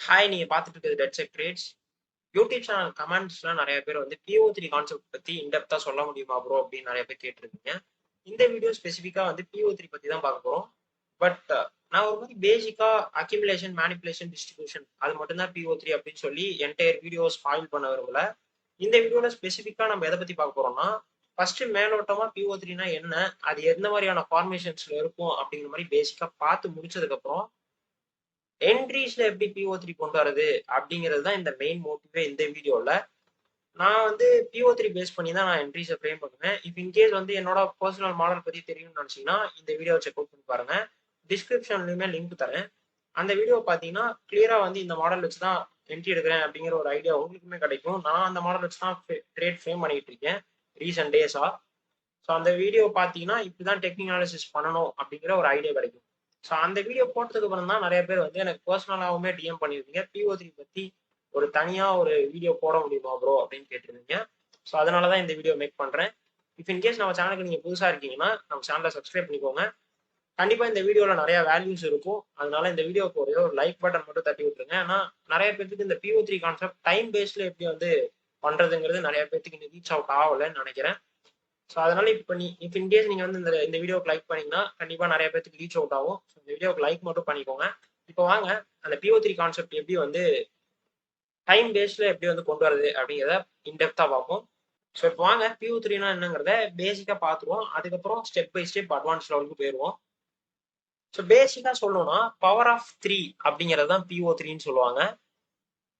Hi, நீங்க பார்த்துட்டு இருக்கிறது ted check trades. YouTube channel கமெண்ட்ஸ்லாம் நிறைய பேர் வந்து PO3 கான்செப்ட் பத்தி இன்டெப்தா சொல்ல முடியுமா ப்ரோ அப்படின்னு நிறைய பேர் கேட்டிருக்கீங்க. இந்த வீடியோ ஸ்பெசிஃபிக்கா வந்து PO3 பத்தி தான் பார்க்க போறோம். பட் நான் ஒரு மாதிரி பேசிக்கா அக்யூமுலேஷன், மேனிபுலேஷன், டிஸ்ட்ரிபியூஷன் அது மட்டும் தான் PO3 அப்படின்னு சொல்லி என்டையர் வீடியோ ஸ்பாயில் பண்ண விரும்பல. இந்த வீடியோல ஸ்பெசிஃபிக்கா நம்ம எதை பத்தி பார்க்க போறோம்னா, ஃபர்ஸ்ட் மேலோட்டமா PO3னா என்ன, அது எந்த மாதிரியான ஃபார்மேஷன்ஸ்ல இருக்கும் அப்படிங்கிற மாதிரி பேசிக்கா பார்த்து முடிச்சதுக்கு அப்புறம் என்ட்ரீஸ்ல எப்படி PO3 கொண்டு வரது அப்படிங்கிறது தான் இந்த மெயின் மோட்டிவே இந்த வீடியோல. நான் வந்து PO3 பேஸ் பண்ணி தான் நான் என்ட்ரீஸை ஃப்ரேம் பண்ணுவேன். இஃப் இன்கேஸ் வந்து என்னோட பர்சனல் மாடல் பத்தி தெரியும்னு நினைச்சீங்கன்னா இந்த வீடியோ செக் அவுட் பண்ணி பாருங்க. டிஸ்கிரிப்ஷன்லயுமே லிங்க் தரேன். அந்த வீடியோ பார்த்தீங்கன்னா கிளியரா வந்து இந்த மாடல் வச்சு தான் என்ட்ரி எடுக்கிறேன் அப்படிங்கிற ஒரு ஐடியா உங்களுக்குமே கிடைக்கும். நான் அந்த மாடல் வச்சு தான் ட்ரேட் ஃப்ரேம் பண்ணிட்டு இருக்கேன் ரீசெண்ட் டேஸா. ஸோ அந்த வீடியோ பார்த்தீங்கன்னா இப்படிதான் டெக்னிக் அனாலிசிஸ் பண்ணணும் அப்படிங்கிற ஒரு ஐடியா கிடைக்கும். ஸோ அந்த வீடியோ போட்டதுக்கு அப்புறம் தான் நிறைய பேர் வந்து எனக்கு பர்சனலாகவுமே டிஎம் பண்ணியிருந்தீங்க. PO3 பத்தி ஒரு தனியா ஒரு வீடியோ போட முடியுமா ப்ரோ அப்படின்னு கேட்டிருந்தீங்க. ஸோ அதனால தான் இந்த வீடியோ மேக் பண்றேன். இஃப் இன்கேஸ் நம்ம சேனலுக்கு நீங்க புதுசா இருக்கீங்கன்னா நம்ம சேனலை சப்ஸ்கிரைப் பண்ணிக்கோங்க. கண்டிப்பா இந்த வீடியோல நிறைய வேல்யூஸ் இருக்கும். அதனால இந்த வீடியோக்கு ஒரே ஒரு லைக் பட்டன் மட்டும் தட்டி விட்டுருங்க. ஏன்னா நிறைய பேருக்கு இந்த PO3 கான்செப்ட் டைம் பேஸ்ல எப்படி வந்து பண்றதுங்கிறது நிறைய பேருக்கு இன்னும் ரீச் அவுட் ஆகலைன்னு நினைக்கிறேன். ஸோ அதனால இப்போ இஃப் இன்கேஸ் நீங்க வந்து இந்த வீடியோக்கு லைக் பண்ணீங்கன்னா கண்டிப்பா நிறைய பேருக்கு ரீச் அவுட் ஆகும். ஸோ இந்த வீடியோக்கு லைக் மட்டும் பண்ணிக்கோங்க. இப்போ வாங்க அந்த PO3 கான்செப்ட் எப்படி வந்து டைம் பேஸ்ல எப்படி வந்து கொண்டு வரது அப்படிங்கிறத இன்டெப்தா பார்ப்போம். ஸோ இப்போ வாங்க PO3னா என்னங்கிறத பேசிக்கா பார்த்துருவோம். அதுக்கப்புறம் ஸ்டெப் பை ஸ்டெப் அட்வான்ஸ் லெவலுக்கு போயிடுவோம். ஸோ பேசிக்கா சொல்லணும்னா பவர் ஆஃப் 3 அப்படிங்கிறது தான் PO3ன்னு சொல்லுவாங்க.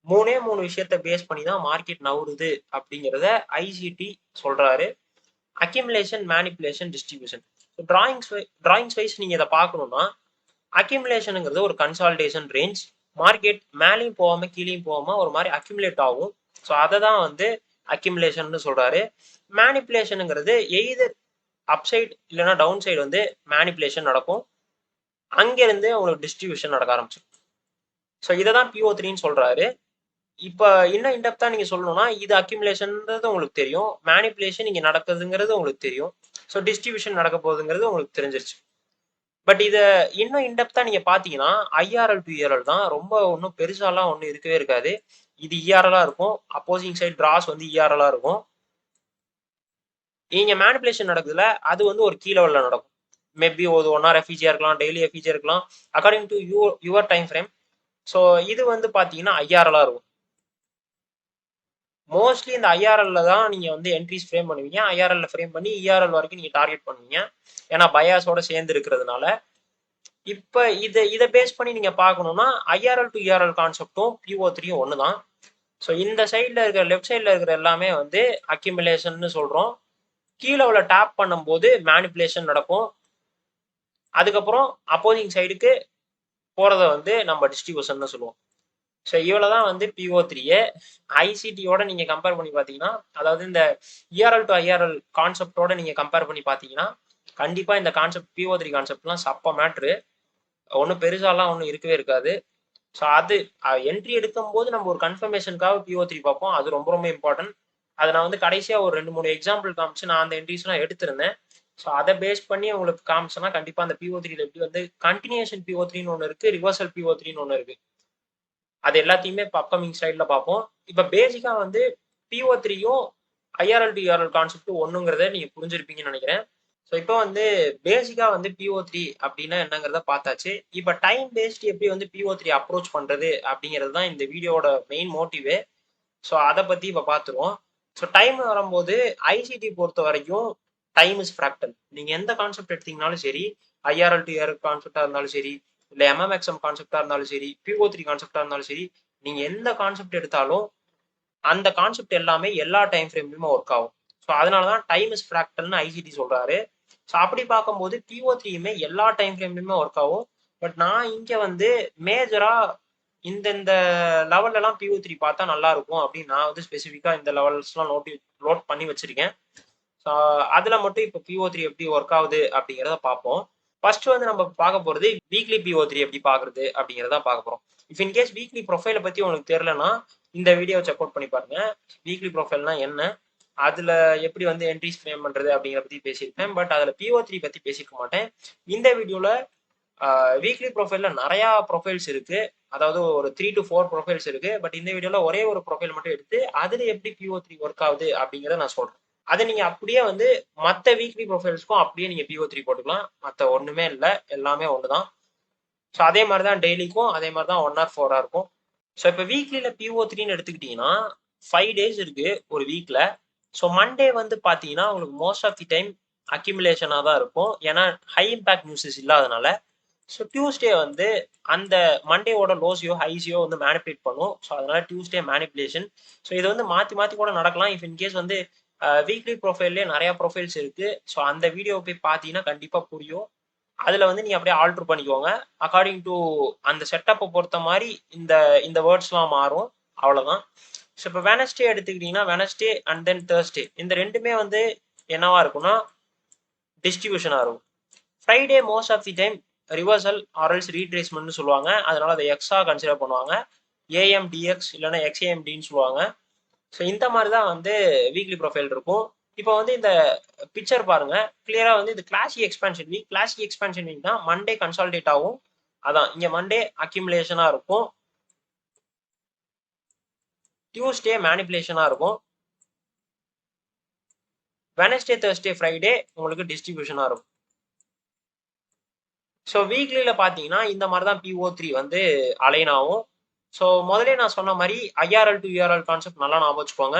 மூணு விஷயத்த பேஸ் பண்ணி தான் மார்க்கெட் நவுறுது அப்படிங்கிறத ஐசிடி சொல்றாரு. Accumulation, manipulation, distribution. Drawings wise நீங்க இதை பார்க்கணும்னா அக்யூமுலேஷனுங்கிறது ஒரு கன்சால்டேஷன் ரேஞ்ச். மார்க்கெட் மேலேயும் போகாம கீழேயும் போகாம ஒரு மாதிரி அக்யூமுலேட் ஆகும். ஸோ அதை தான் வந்து அக்யூமுலேஷன் சொல்றாரு. மேனிபுலேஷனுங்கிறது எய்தர் அப்சைட் இல்லைன்னா டவுன் சைடு வந்து மேனிபுலேஷன் நடக்கும். அங்கிருந்து உங்களுக்கு டிஸ்ட்ரிபியூஷன் நடக்க ஆரம்பிச்சிடும். ஸோ இதை தான் PO3ன்னு சொல்றாரு. இப்போ இன்னும் இன்டெப்தா நீங்க சொல்லணும்னா இது அக்யூமுலேஷன்ன்றது உங்களுக்கு தெரியும், மேனிபுலேஷன் இங்க நடக்குதுங்கிறது உங்களுக்கு தெரியும், ஸோ டிஸ்ட்ரிபியூஷன் நடக்க போகுதுங்கிறது உங்களுக்கு தெரிஞ்சிருச்சு. பட் இதை இன்னும் இன்டெப்தா நீங்க பாத்தீங்கன்னா IRL to ERL தான். ரொம்ப ஒன்றும் பெருசாலாம் ஒன்றும் இருக்கவே இருக்காது. இது ERL இருக்கும், அப்போசிங் சைட் டிராஸ் வந்து ERL இருக்கும். இங்க மேனிபுலேஷன் நடக்குதுல அது வந்து ஒரு கீ லெவல்ல நடக்கும். மேபி ஒரு 1 hour FEG இருக்கலாம், டெய்லி FEG இருக்கலாம், according to your time frame. So இது வந்து பாத்தீங்கன்னா IRL இருக்கும். மோஸ்ட்லி இந்த ஐஆர்எல்ல தான் நீங்க வந்து என்ட்ரிஸ் ஃப்ரேம் பண்ணுவீங்க. ஐஆர்எல்ல ஃப்ரேம் பண்ணி இஆர்எல் வரைக்கும் நீங்க டார்கெட் பண்ணுவீங்க. ஏன்னா பயாஸோட சேர்ந்து இருக்கிறதுனால. இப்ப இதை பேஸ் பண்ணி நீங்க பார்க்கணும்னா IRL டு ERL கான்செப்டும் PO3யும் ஒன்று தான். ஸோ இந்த சைடில் இருக்கிற லெஃப்ட் சைடில் இருக்கிற எல்லாமே வந்து அக்யூமுலேஷன் சொல்றோம். கீழே உள்ள டேப் பண்ணும்போது மேனிபுலேஷன் நடக்கும். அதுக்கப்புறம் அப்போசிங் சைடுக்கு போறத வந்து நம்ம டிஸ்ட்ரிபியூஷன் சொல்லுவோம். ஸோ இவ்வளவுதான் வந்து PO3. ஐசிடியோட நீங்க கம்பேர் பண்ணி பார்த்தீங்கன்னா, அதாவது இந்த இஆர்எல் டு ஐஆர்எல் கான்செப்டோட நீங்க கம்பேர் பண்ணி பார்த்தீங்கன்னா கண்டிப்பா இந்த கான்செப்ட் PO3 கான்செப்ட்லாம் சப்ப மேட்ரு. ஒன்றும் பெருசாலாம் ஒன்றும் இருக்கவே இருக்காது. ஸோ அது என்ட்ரி எடுக்கும் போது நம்ம ஒரு கன்ஃபர்மேஷனுக்காக PO3 பார்ப்போம். அது ரொம்ப ரொம்ப இம்பார்ட்டன்ட். அதை நான் வந்து கடைசியா ஒரு 2-3 எக்ஸாம்பிள் காமிச்சு நான் அந்த என்ட்ரிஸ்லாம் எடுத்திருந்தேன். ஸோ அதை பேஸ் பண்ணி உங்களுக்கு காமிச்சேன்னா கண்டிப்பா அந்த PO3ல எப்படி வந்து கண்டினியூஷன் PO3ன்னு ஒன்று இருக்கு, ரிவர்சல் PO3ன்னு ஒன்று இருக்கு. அது எல்லாத்தையுமே இப்போ அப்கமிங் ஸ்லைட்ல பார்ப்போம். இப்போ பேசிக்கா வந்து PO3யும் IRL டு ERL கான்செப்ட் ஒண்ணுங்கிறத நீங்க புரிஞ்சிருப்பீங்கன்னு நினைக்கிறேன். ஸோ இப்போ வந்து பேசிக்கா வந்து PO3 அப்படின்னா என்னங்கிறத பார்த்தாச்சு. இப்போ டைம் பேஸ்ட் எப்படி வந்து PO3 அப்ரோச் பண்றது அப்படிங்கிறது தான் இந்த வீடியோட மெயின் மோட்டிவே. ஸோ அதை பத்தி இப்போ பார்த்துருவோம். ஸோ டைம் வரும்போது ஐசிடி பொறுத்த வரைக்கும் டைம் இஸ் ஃப்ராக்டல். நீங்க எந்த கான்செப்ட் எடுத்தீங்கனாலும் சரி, ஐஆர்எல் டு ERL கான்செப்டா இருந்தாலும் சரி, இல்ல MMXM கான்செப்டா இருந்தாலும் சரி, PO3 கான்செப்டா இருந்தாலும் சரி, நீங்க எந்த கான்செப்ட் எடுத்தாலும் அந்த கான்செப்ட் எல்லாமே எல்லா டைம் ஃப்ரேம்லயுமே ஒர்க் ஆகும். ஸோ அதனாலதான் டைம் இஸ் ஃப்ராக்டல்னு ஐசிடி சொல்றாரு. ஸோ அப்படி பார்க்கும்போது PO3யுமே எல்லா டைம் ஃப்ரேம்லயுமே ஒர்க் ஆகும். பட் நான் இங்க வந்து மேஜரா இந்த லெவல்ல எல்லாம் PO3 பார்த்தா நல்லா இருக்கும் அப்படின்னு நான் வந்து ஸ்பெசிஃபிக்கா இந்த லெவல்ஸ்லாம் நோட் பண்ணி வச்சிருக்கேன். ஸோ அதுல மட்டும் இப்போ PO3 எப்படி ஒர்க் ஆகுது அப்படிங்கிறத பார்ப்போம். ஃபர்ஸ்ட் வந்து நம்ம பார்க்க போறது வீக்லி PO3 எப்படி பாக்குறது அப்படிங்கிறத பார்க்க போறோம். இஃப் இன்கேஸ் வீக்லி ப்ரொஃபைலை பத்தி உங்களுக்கு தெரியலன்னா இந்த வீடியோ செக் அவுட் பண்ணி பாருங்க. வீக்லி ப்ரொஃபைல்னா என்ன, அதுல எப்படி வந்து என்ட்ரிஸ் ஃப்ரேம் பண்றது அப்படிங்கிற பத்தி பேசியிருப்பேன். பட் அதுல PO3 பத்தி பேசியிருக்க மாட்டேன். இந்த வீடியோல வீக்லி ப்ரொஃபைல்ல நிறையா ப்ரொஃபைல்ஸ் இருக்கு. அதாவது ஒரு 3 to 4 ப்ரொஃபைல்ஸ் இருக்கு. பட் இந்த வீடியோல ஒரே ஒரு ப்ரொஃபைல் மட்டும் எடுத்து அதுல எப்படி PO3 ஒர்க் ஆகுது அப்படிங்கிறத நான் சொல்றேன். அதை நீங்க அப்படியே வந்து மத்த வீக்லி ப்ரொஃபைல்ஸ்க்கும் அப்படியே நீங்க PO3 போட்டுக்கலாம். மத்த ஒண்ணுமே இல்ல. எல்லாமே ஒண்ணுதான். ஸோ அதே மாதிரி தான் டெய்லிக்கும் அதே மாதிரி தான் 1 or 4 இருக்கும். ஸோ இப்போ வீக்லியில் PO3ன்னு எடுத்துக்கிட்டீங்கன்னா 5 டேஸ் இருக்கு ஒரு வீக்ல. ஸோ மண்டே வந்து பார்த்தீங்கன்னா உங்களுக்கு மோஸ்ட் ஆஃப் தி டைம் அக்யூமுலேஷனாக தான் இருக்கும். ஏன்னா ஹை இம்பாக்ட் நியூஸஸ் இல்லாதனால. ஸோ டியூஸ்டே வந்து அந்த மண்டேவோட லோஸையோ ஹைஸையோ வந்து மேனிபுலேட் பண்ணும். ஸோ அதனால டியூஸ்டே மேனிபுலேஷன். ஸோ இது வந்து மாற்றி மாற்றி கூட நடக்கலாம். இஃப் இன்கேஸ் வந்து வீக்லி ப்ரொஃபைல்லே நிறையா ப்ரொஃபைல்ஸ் இருக்கு. ஸோ அந்த வீடியோ போய் பார்த்தீங்கன்னா கண்டிப்பாக புரியும். அதுல வந்து நீங்க அப்படியே ஆல்டர் பண்ணிக்கோங்க. அக்கார்டிங் டு அந்த செட்டப்பை பொறுத்த மாதிரி இந்த இந்த வேர்ட்ஸ்லாம் மாறும். அவ்வளவுதான். ஸோ இப்போ வெனஸ்டே எடுத்துக்கிட்டீங்கன்னா வெனஸ்டே அண்ட் தென் தேர்ஸ்டே இந்த ரெண்டுமே வந்து என்னவா இருக்கும்னா டிஸ்ட்ரிபியூஷனா இருக்கும். Friday most of the time reversal RLs ரீட்ரேஸ்மெண்ட்னு சொல்லுவாங்க. அதனால அதை எக்ஸா கன்சிடர் பண்ணுவாங்க. ஏஎம்டிஎக்ஸ் இல்லைன்னா எக்ஸ்ஏஎம்டின்னு சொல்லுவாங்க. ஸோ இந்த மாதிரி தான் வந்து வீக்லி ப்ரொஃபைல் இருக்கும். இப்போ வந்து இந்த பிக்சர் பாருங்க கிளியரா வந்து இது classic expansion week. Classic expansion week தான் மண்டே கன்சால்டேட் ஆகும். அதான் இங்க மண்டே அக்யூமுலேஷனா இருக்கும். டியூஸ்டே மேனிபுலேஷனா இருக்கும். வெனஸ்டே தேர்ஸ்டே ஃப்ரைடே உங்களுக்கு டிஸ்ட்ரிபியூஷனா இருக்கும். ஸோ வீக்லியில பார்த்தீங்கன்னா இந்த மாதிரி தான் PO3 வந்து அலைன் ஆகும். ஸோ முதலே நான் சொன்ன மாதிரி IRL to URL கான்செப்ட் நல்லா ஞாபகம் வச்சுக்கோங்க.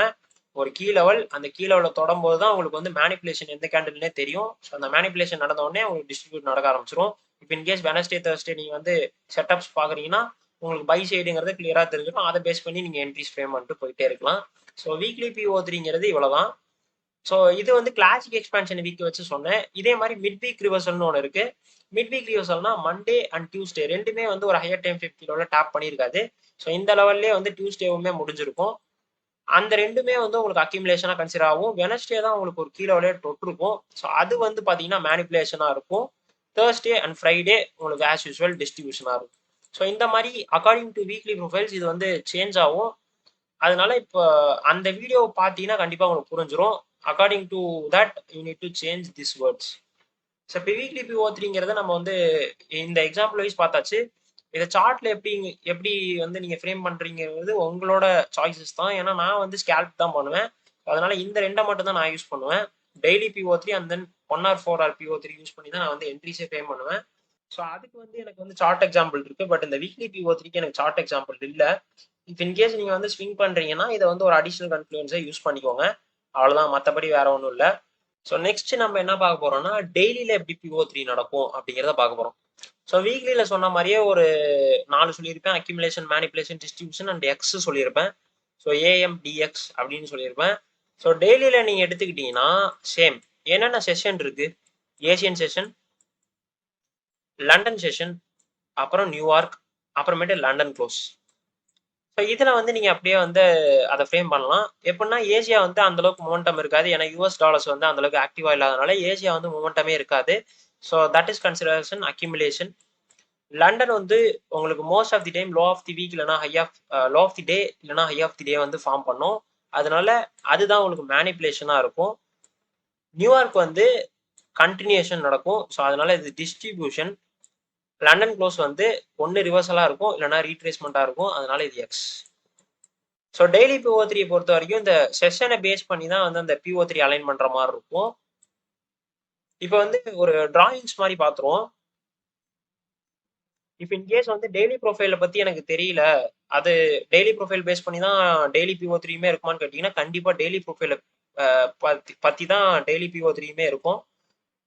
ஒரு கீ லெவல் அந்த கீ லெவலில் தொடும்போது தான் உங்களுக்கு வந்து மேனிபுலேஷன் எந்த கேண்டில்னே தெரியும். ஸோ அந்த மேனிபுலேஷன் நடந்த உடனே உங்களுக்கு டிஸ்ட்ரிபியூட் நடக்க ஆரம்பிச்சிடும். இப்போ இன்கேஸ் வெனஸ்டே தேர்ஸ்டே நீங்கள் வந்து செட்டப்ஸ் பார்க்குறீங்கன்னா உங்களுக்கு பை சைடுங்கிறது கிளியராக தெரிஞ்சிடும். அதை பேஸ் பண்ணி நீங்கள் என்ட்ரிஸ் ஃப்ரேம் பண்ணிட்டு போயிட்டே இருக்கலாம். ஸோ வீக்லி PO3ங்கிறது இவ்வளோதான். ஸோ இது வந்து கிளாசிக் எக்ஸ்பான்ஷன் வீக் வச்சு சொன்னேன். இதே மாதிரி மிட் வீக் ரிவர்சல்னு ஒன்று இருக்கு. மிட் வீக் ரிவர்சல்னா மண்டே அண்ட் டியூஸ்டே ரெண்டுமே வந்து ஒரு ஹையர் டைம் ஃப்ரேம் கீழே டேப் பண்ணியிருக்காது. ஸோ இந்த லெவல்லே வந்து டியூஸ்டேவுமே முடிஞ்சிருக்கும். அந்த ரெண்டுமே வந்து உங்களுக்கு அக்யூமுலேஷனாக கன்சிடர் ஆகும். வெனஸ்டே தான் உங்களுக்கு ஒரு கீழே தொட்டிருக்கும். ஸோ அது வந்து பார்த்தீங்கன்னா மேனிபுலேஷனாக இருக்கும். தேர்ஸ்டே அண்ட் ஃப்ரைடே உங்களுக்கு ஆஸ் யூஸ்வல் டிஸ்ட்ரிபியூஷனாக இருக்கும். ஸோ இந்த மாதிரி அக்கார்டிங் டு வீக்லி ப்ரொஃபைல்ஸ் இது வந்து சேஞ்ச் ஆகும். அதனால இப்போ அந்த வீடியோ பார்த்தீங்கன்னா கண்டிப்பாக உங்களுக்கு புரிஞ்சிடும். According to that you need to change this words. So இப்போ வீக்லி PO3ங்கிறத நம்ம வந்து இந்த எக்ஸாம்பிள் வைஸ் பார்த்தாச்சு. இதை சார்ட்ல எப்படி வந்து நீங்க ஃப்ரேம் பண்றீங்கிறது உங்களோட சாய்ஸஸ் தான். ஏன்னா நான் வந்து ஸ்கேல்ப் தான் பண்ணுவேன். அதனால இந்த ரெண்டை மட்டும் தான் நான் யூஸ் பண்ணுவேன். Daily PO3 and then 1 or 4 hour PO3 use பண்ணி தான் நான் வந்து என்ட்ரிஸே ஃப்ரேம் பண்ணுவேன். ஸோ அதுக்கு வந்து எனக்கு வந்து சார்ட் எக்ஸாம்பிள் இருக்கு. பட் இந்த வீக்லி PO3க்கு எனக்கு சார்ட் எக்ஸாம்பிள் இல்லை. இஃப் இன்கேஸ் நீங்க வந்து ஸ்விங் பண்றீங்கன்னா இதை வந்து ஒரு அடிஷனல் கன்ஃப்ளூயன்ஸை யூஸ் பண்ணிக்கோங்க. அவ்வளவுதான், மற்றபடி வேற ஒன்றும் இல்லை. ஸோ நெக்ஸ்ட் நம்ம என்ன பார்க்க போறோம்னா டெய்லியில எப்படி PO3 நடக்கும் அப்படிங்கிறத பார்க்க போறோம். ஸோ வீக்லியில சொன்ன மாதிரியே ஒரு 4 சொல்லியிருப்பேன். Accumulation, manipulation, distribution and X சொல்லியிருப்பேன். ஸோ ஏஎம்டிஎக்ஸ் அப்படின்னு சொல்லியிருப்பேன். ஸோ டெய்லியில நீங்க எடுத்துக்கிட்டீங்கன்னா சேம் என்னென்ன செஷன் இருக்கு? ஏசியன் செஷன், லண்டன் செஷன், அப்புறம் நியூயார்க், அப்புறமேட்டு லண்டன் க்ளோஸ். ஸோ இதுல வந்து நீங்க அப்படியே வந்து அதை ஃப்ரேம் பண்ணலாம். எப்படின்னா ஏசியா வந்து அந்த அளவுக்கு மொமெண்டம் இருக்காது. ஏன்னா US டாலர்ஸ் வந்து அந்த அளவுக்கு ஆக்டிவா இல்லாதனால ஏசியா வந்து மொமெண்டமே இருக்காது. So that is consideration accumulation. London வந்து உங்களுக்கு most of the time low of the week இல்லைனா லோ ஆஃப் தி டே இல்லைனா ஹை ஆஃப் தி டே வந்து ஃபார்ம் பண்ணும். அதனால அதுதான் உங்களுக்கு மேனிபுலேஷனா இருக்கும். நியூயார்க் வந்து கண்டினியூஷன் நடக்கும். ஸோ அதனால இது டிஸ்ட்ரிபியூஷன். லண்டன் க்ளோஸ் வந்து ஒன்று ரிவர்சலா இருக்கும் இல்லைனா ரீட்ரேஸ்மெண்டா இருக்கும். அதனால இது எக்ஸ். ஸோ டெய்லி PO3 பொறுத்த வரைக்கும் இந்த செஷனை பேஸ் பண்ணி தான் வந்து அந்த PO3 அலைன் பண்ற மாதிரி இருக்கும். இப்போ வந்து ஒரு டிராயிங்ஸ் மாதிரி பார்த்துருவோம். இஃப் இன்கேஸ் வந்து டெய்லி ப்ரொஃபைலை பத்தி எனக்கு தெரியல, அது டெய்லி ப்ரொஃபைல் பேஸ் பண்ணி தான் டெய்லி PO3யுமே இருக்குமான்னு கேட்டீங்கன்னா கண்டிப்பா டெய்லி ப்ரொஃபைலை பத்தி தான் டெய்லி PO3யுமே இருக்கும்.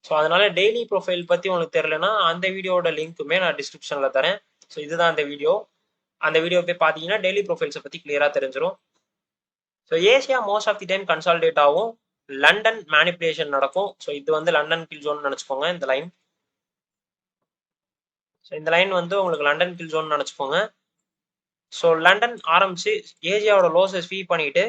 ஸோ அதனால டெய்லி ப்ரொஃபைல் பத்தி உங்களுக்கு தெரியலன்னா அந்த வீடியோட லிங்க்குமே நான் டிஸ்கிரிப்ஷன்ல தரேன். ஸோ இதுதான் அந்த வீடியோ. அந்த வீடியோ போய் பார்த்தீங்கன்னா டெய்லி ப்ரொஃபைல்ஸை பத்தி கிளியரா தெரிஞ்சிடும். So Asia most of the time consolidate ஆகும். லண்டன் மேனிபுலேஷன் நடக்கும். ஸோ இது வந்து லண்டன் கில் ஜோன் நினைச்சுக்கோங்க இந்த லைன். ஸோ இந்த லைன் வந்து உங்களுக்கு லண்டன் கில் ஜோன் நினைச்சுக்கோங்க. ஸோ லண்டன் ஆரம்பிச்சு ஏசியாவோட லோஸை ஸ்வீப் பண்ணிட்டு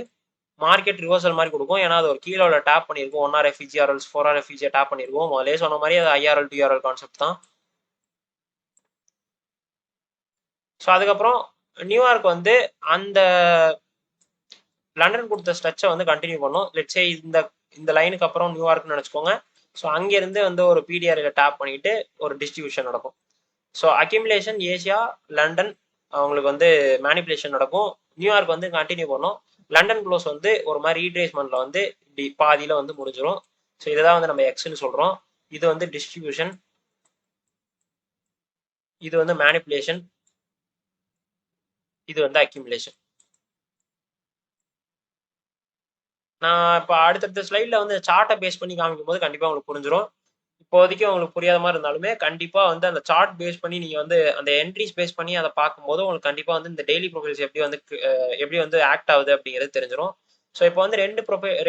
மார்க்கெட் ரிவர்சல் மாதிரி கொடுக்கும். ஏன்னா அது ஒரு கீழே டேப் பண்ணியிருக்கும். 1 hour FVG/RLs 4 hour FVG tap பண்ணியிருக்கும். முதலே சொன்ன மாதிரி அது IRL to URL கான்செப்ட் தான். ஸோ அதுக்கப்புறம் நியூயார்க் வந்து அந்த லண்டன் கொடுத்த ஸ்ட்ரெச்சை வந்து கண்டினியூ பண்ணும். லெட்ஸே இந்த லைனுக்கு அப்புறம் நியூயார்க்னு நினச்சிக்கோங்க. ஸோ அங்கேருந்து வந்து ஒரு PDRல டேப் பண்ணிட்டு ஒரு டிஸ்ட்ரிபியூஷன் நடக்கும். ஸோ அக்யூமுலேஷன் ஏசியா, லண்டன் அவங்களுக்கு வந்து மேனிப்புலேஷன் நடக்கும். நியூயார்க் வந்து கண்டினியூ பண்ணும். லண்டன் க்ளோஸ் வந்து ஒரு மாதிரி ரீட்ரேஸ்மெண்ட்ல வந்து இப்படி பாதியில வந்து முடிஞ்சிடும். ஸோ இதுதான் வந்து நம்ம எக்ஸ்ன்னு சொல்றோம். இது வந்து டிஸ்ட்ரிபியூஷன், இது வந்து மேனிப்புலேஷன், இது வந்து அக்யூமுலேஷன். நான் இப்போ அடுத்தடுத்த ஸ்லைட்ல வந்து சார்ட்டை பேஸ் பண்ணி காமிக்கும் போது கண்டிப்பா உங்களுக்கு புரிஞ்சிடும். இப்போதைக்கு உங்களுக்கு புரியாத மாதிரி இருந்தாலுமே கண்டிப்பா வந்து அந்த சார்ட் பேஸ் பண்ணி நீங்க வந்து அந்த என்ட்ரிஸ் பேஸ் பண்ணி அதை பார்க்கும்போது உங்களுக்கு கண்டிப்பா வந்து இந்த டெய்லி ப்ரொஃபைல்ஸ் எப்படி வந்து ஆக்ட் ஆகுது அப்படிங்கிறது தெரிஞ்சிடும். ஸோ இப்போ வந்து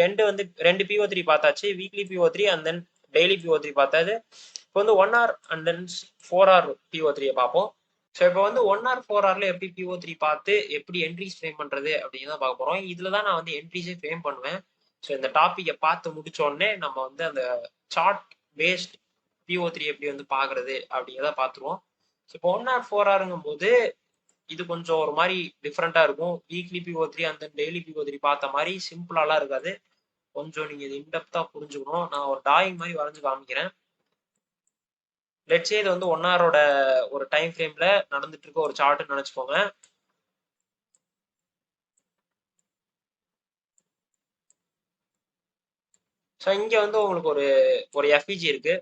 ரெண்டு PO3 பார்த்தாச்சு, weekly PO3 and then daily PO3 பார்த்தாது. இப்போ வந்து 1 hour and then 4 hour PO3 பார்ப்போம். ஸோ இப்போ வந்து 1 hour 4 hourல எப்படி PO3 பார்த்து எப்படி என்ட்ரிஸ் ஃப்ரேம் பண்றது அப்படின்னு தான் பார்க்க போறோம். இதுல தான் நான் வந்து என்ட்ரிஸே ஃப்ரேம் பண்ணுவேன். ஸோ இந்த டாப்பிக்கை பார்த்து முடிச்ச உடனே நம்ம வந்து அந்த சார்ட் பேஸ்ட் PO3 எப்படி வந்து பாக்குறது அப்படிங்கிறத பார்த்துருவோம். இப்போ 1 hour 4 hourங்கும் போது இது கொஞ்சம் ஒரு மாதிரி டிஃப்ரெண்டா இருக்கும். வீக்லி PO3 அந்த டெய்லி PO3 பார்த்த மாதிரி சிம்பிளாலாம் இருக்காது. கொஞ்சம் நீங்க இது இன்டெப்தா புரிஞ்சுக்கணும். நான் ஒரு டிராயிங் மாதிரி வரைஞ்சு காமிக்கிறேன். லெட்ஸே இது வந்து 1 ஹவரோட ஒரு டைம் ஃப்ரேம்ல நடந்துட்டு இருக்க ஒரு சார்ட்னு நினைச்சுக்கோங்க. ஸோ இங்க வந்து உங்களுக்கு ஒரு FVG இருக்கு.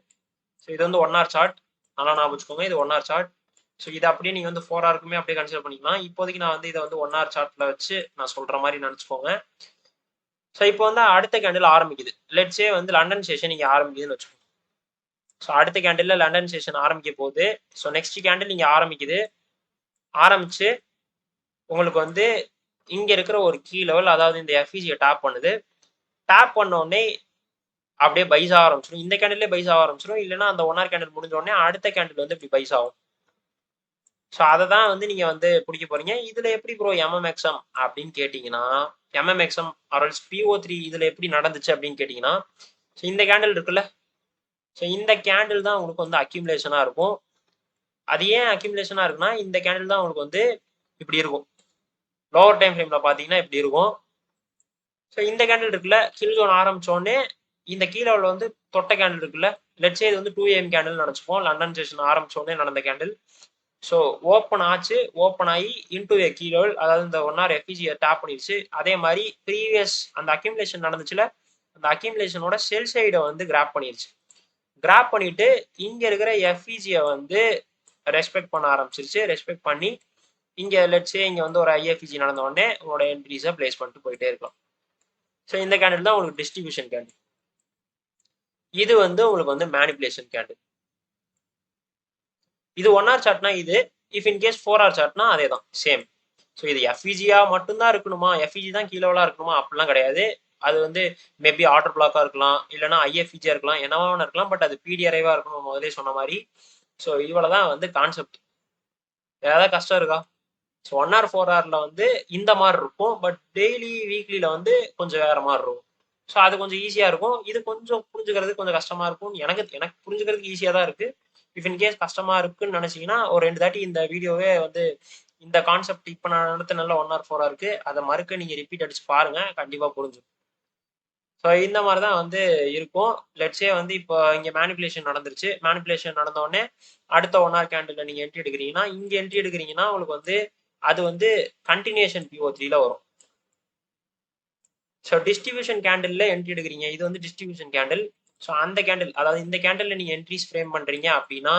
ஸோ இது வந்து 1 hour சார்ட். நல்லா ஞாபகம் வச்சுக்கோங்க, இது 1 hour சார்ட். ஸோ இது அப்படியே நீங்க வந்து 4 ஹவருக்குமே அப்படியே கன்சிடர் பண்ணிக்கலாம். இப்போதைக்கு நான் வந்து இதை வந்து 1 hour சார்ட்ல வச்சு நான் சொல்ற மாதிரி நினைச்சுக்கோங்க. ஸோ இப்போ வந்து அடுத்த கேண்டில் ஆரம்பிக்குது. லெட்ஸே வந்து லண்டன் செஷன் இங்க ஆரம்பிக்குதுன்னு வச்சுக்கோங்க. ஸோ அடுத்த கேண்டில்ல லண்டன் செஷன் ஆரம்பிக்க போகுது. ஸோ நெக்ஸ்ட் கேண்டில் இங்க ஆரம்பிக்குது. ஆரம்பிச்சு உங்களுக்கு வந்து இங்க இருக்கிற ஒரு கீ லெவல், அதாவது இந்த FVG டாப் பண்ணுது. டாப் பண்ண உடனே அப்படியே பைஸ் ஆக ஆரம்பிச்சிடும். இந்த கேண்டிலே பைஸ் ஆக ஆரம்பிச்சிடும். இல்லைன்னா அந்த 1 hour கேண்டில் முடிஞ்ச உடனே அடுத்த கேண்டில் வந்து இப்படி பைஸ் ஆகும். ஸோ அதை தான் வந்து நீங்க வந்து பிடிக்க போறீங்க. இதுல எப்படி ப்ரோ MMXM அப்படின்னு கேட்டீங்கன்னா, MMXM ஆர்எல்ஸ் PO3 இதுல எப்படி நடந்துச்சு அப்படின்னு கேட்டீங்கன்னா, ஸோ இந்த கேண்டில் இருக்குல்ல, ஸோ இந்த கேண்டில் தான் உங்களுக்கு வந்து அக்யூமுலேஷனா இருக்கும். அது ஏன் அக்யூமுலேஷனா இருக்குன்னா, இந்த கேண்டில் தான் உங்களுக்கு வந்து இப்படி இருக்கும். லோவர் டைம் ஃப்ரேம்ல பாத்தீங்கன்னா இப்படி இருக்கும். ஸோ இந்த கேண்டில் இருக்குல்ல, கில் ஜோன் ஆரம்பிச்சோடனே இந்த கீழே வந்து தொட்ட கேண்டில் இருக்குல்ல, லெட்ஸே இது வந்து 2 AM கேண்டில் நினைச்சுப்போம். லண்டன் செஷன் ஆரம்பிச்சோடனே நடந்த கேண்டில். ஸோ ஓப்பன் ஆச்சு, ஓப்பன் ஆகி இன்டூ ஏ கீ லெவல், அதாவது இந்த 1 hour FVG டேப் பண்ணிடுச்சு. அதே மாதிரி ப்ரீவியஸ் அந்த அக்யூமுலேஷன் நடந்துச்சுல, அந்த அக்யூமுலேஷனோட செல் சைடை வந்து கிராப் பண்ணிடுச்சு. கிராப் பண்ணிட்டு இங்க இருக்கிற FVG வந்து ரெஸ்பெக்ட் பண்ண ஆரம்பிச்சிருச்சு. ரெஸ்பெக்ட் பண்ணி இங்க லெட்ஸே இங்க வந்து ஒரு IFVG நடந்த உடனே உங்களோட என்ட்ரிஸை பிளேஸ் பண்ணிட்டு போயிட்டே இருக்கலாம். ஸோ இந்த கேண்டில் தான் உங்களுக்கு டிஸ்ட்ரிபியூஷன் கேண்டில். இது வந்து உங்களுக்கு வந்து மேனிப்புலேஷன் கேண்டில். இது 1 hour சார்ட்னா இது, இஃப் இன் கேஸ் 4 hour சார்ட்னா அதே தான், சேம். ஸோ இது FVG-யா மட்டும்தான் இருக்கணுமா, FVG தான் கீழே இருக்கணுமா அப்படிலாம் கிடையாது. அது வந்து மேபி ஆர்டர் பிளாக்கா இருக்கலாம், இல்லைன்னா IFVG-யா இருக்கலாம், என்னவா இருக்கலாம். பட் அது PDRI-வா இருக்கணும், முதலே சொன்ன மாதிரி. ஸோ இவ்வளவுதான் வந்து கான்செப்ட். ஏதாவது கஷ்டம் இருக்கா? ஸோ 1 hour 4 hourல வந்து இந்த மாதிரி இருக்கும். பட் டெய்லி வீக்லியில வந்து கொஞ்சம் வேற மாதிரி இருக்கும். ஸோ அது கொஞ்சம் ஈஸியா இருக்கும். இது கொஞ்சம் புரிஞ்சுக்கிறது கொஞ்சம் கஷ்டமா இருக்கும். எனக்கு புரிஞ்சுக்கிறதுக்கு ஈஸியா தான் இருக்கு. இஃப் இன் கேஸ் கஷ்டமா இருக்குன்னு நினைச்சீங்கன்னா ஒரு 2 தாட்டி இந்த வீடியோவே வந்து இந்த கான்செப்ட் இப்போ நான் நடத்தினால 1 hour 4 hour அதை மறுக்க நீங்க ரிப்பீட் அடிச்சு பாருங்க, கண்டிப்பா புரிஞ்சுக்கும். ஸோ இந்த மாதிரி தான் வந்து இருக்கும். லெட்ஸே வந்து இப்போ இங்க மேனிப்புலேஷன் நடந்துருச்சு. மேனிப்புலேஷன் நடந்த உடனே அடுத்த 1 hour கேண்டில்ல நீங்க என்ட்ரி எடுக்கிறீங்கன்னா, இங்க என்ட்ரி எடுக்கிறீங்கன்னா உங்களுக்கு வந்து அது வந்து கண்டினியூஷன் PO3ல வரும். ஸோ டிஸ்ட்ரிபியூஷன் கேண்டில்ல என்ட்ரி எடுக்கிறீங்க, இது வந்து டிஸ்ட்ரிபியூஷன் கேண்டில். ஸோ அந்த கேண்டில், அதாவது இந்த கேண்டில்ல நீங்க என்ட்ரிஸ் ஃப்ரேம் பண்றீங்க அப்படின்னா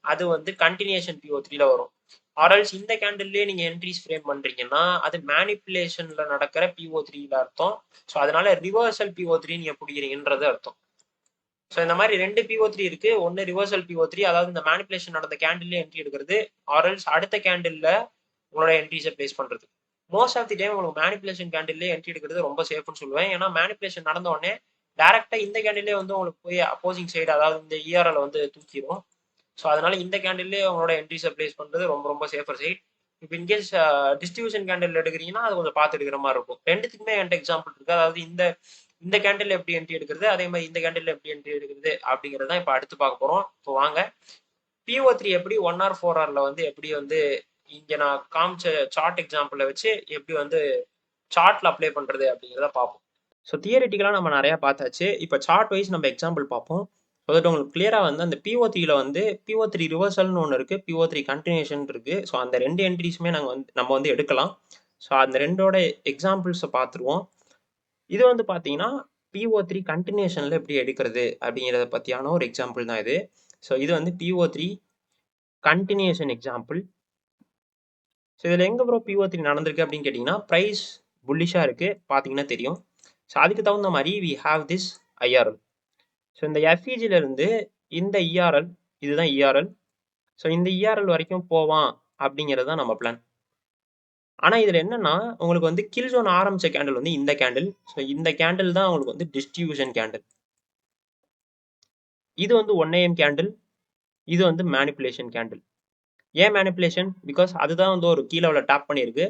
அது வந்து கண்டினியூஷன் PO3ல வரும். ஆர்எல்ஸ் இந்த கேண்டில்லே நீங்க என்ட்ரிஸ் ஃப்ரேம் பண்றீங்கன்னா அது மேனிப்புலேஷன்ல நடக்கிற PO3ல அர்த்தம். ஸோ அதனால ரிவர்சல் PO3 நீங்க பிடிக்கிறீங்கன்றது அர்த்தம். ஸோ இந்த மாதிரி 2 PO3 இருக்கு. ஒன்னு ரிவர்சல் PO3, அதாவது இந்த மேனிப்புலேஷன் நடந்த கேண்டில்ல என்ட்ரி எடுக்கிறது, ஆர்எல்ஸ் அடுத்த கேண்டில்ல உங்களோட என்ட்ரிஸை பிளேஸ் பண்றது. மோஸ்ட் ஆஃப் தி டைம் உங்களுக்கு மேனிப்புலேஷன் கேண்டில்லே என்ட்ரி எடுக்கிறது ரொம்ப சேஃப்னு சொல்லுவேன். ஏன்னா மேனிப்புலேஷன் நடந்த உடனே டைரக்டா இந்த கேண்டில்லே வந்து உங்களுக்கு போய் அப்போசிங் சைடு, அதாவது இந்த ERL வந்து தூக்கிடும். ஸோ அதனால இந்த கேண்டில்லே உங்களோட என்ட்ரிஸை பிளேஸ் பண்றது ரொம்ப ரொம்ப சேஃபர் சைட். இப்போ இன்கேஸ் டிஸ்ட்ரிபியூஷன் கேண்டில் எடுக்கிறீங்கன்னா அது கொஞ்சம் பார்த்து எடுக்கிற மாதிரி இருக்கும். ரெண்டுத்துக்குமே என்கிட்ட எக்ஸாம்பிள் இருக்கு. அதாவது இந்த கேண்டில் எப்படி என்ட்ரி எடுக்கிறது, அதே மாதிரி இந்த கேண்டில் எப்படி என்ட்ரி எடுக்கிறது அப்படிங்கிறது தான் இப்போ அடுத்து பார்க்க போறோம். இப்போ வாங்க PO3 எப்படி 1 hour 4 hourல வந்து எப்படி வந்து இங்க நான் காமிச்ச சார்ட் எக்ஸாம்பிள வச்சு எப்படி வந்து சார்ட்ல அப்ளை பண்றது அப்படிங்கிறத பார்ப்போம். ஸோ தியரிட்டிக்கலா நம்ம நிறைய பார்த்தாச்சு. இப்போ சார்ட் வைஸ் நம்ம எக்ஸாம்பிள் பார்ப்போம். ஸோ தட் உங்களுக்கு கிளியராக வந்து அந்த PO3ல வந்து PO3 ரிவர்சல்னு ஒன்று இருக்குது, PO3 கண்டினியூஷன் இருக்குது. ஸோ அந்த 2 என்ட்ரிஸுமே நம்ம வந்து எடுக்கலாம். ஸோ அந்த 2ஓட எக்ஸாம்பிள்ஸை பார்த்துருவோம். இது வந்து பார்த்தீங்கன்னா PO3 கண்டினியூஷனில் எப்படி எடுக்கிறது அப்படிங்கிறத பற்றியான ஒரு எக்ஸாம்பிள் தான் இது. ஸோ இது வந்து PO3 கண்டினியூஷன் எக்ஸாம்பிள். ஸோ இதில் எங்கே ப்ரோ PO3 நடந்திருக்கு அப்படின்னு கேட்டிங்கன்னா, ப்ரைஸ் புல்லிஷாக இருக்குது பார்த்தீங்கன்னா தெரியும். ஸோ அதுக்கு தகுந்த மாதிரி we have this IRL. So இந்த FEGலேருந்து இந்த ERL, இதுதான் ERL. ஸோ இந்த ERL வரைக்கும் போவான் அப்படிங்கிறது தான் நம்ம பிளான். ஆனால் இதில் என்னன்னா உங்களுக்கு வந்து கில் ஜோன் ஆரம்பித்த கேண்டில் வந்து இந்த கேண்டில். ஸோ இந்த கேண்டில் தான் உங்களுக்கு வந்து டிஸ்ட்ரிபியூஷன் கேண்டில். இது வந்து 1 AM கேண்டில், இது வந்து மேனிப்புலேஷன் கேண்டில். ஏன் மேனிப்புலேஷன்? பிகாஸ் அதுதான் வந்து ஒரு கீழே உள்ள டேப் பண்ணியிருக்கு,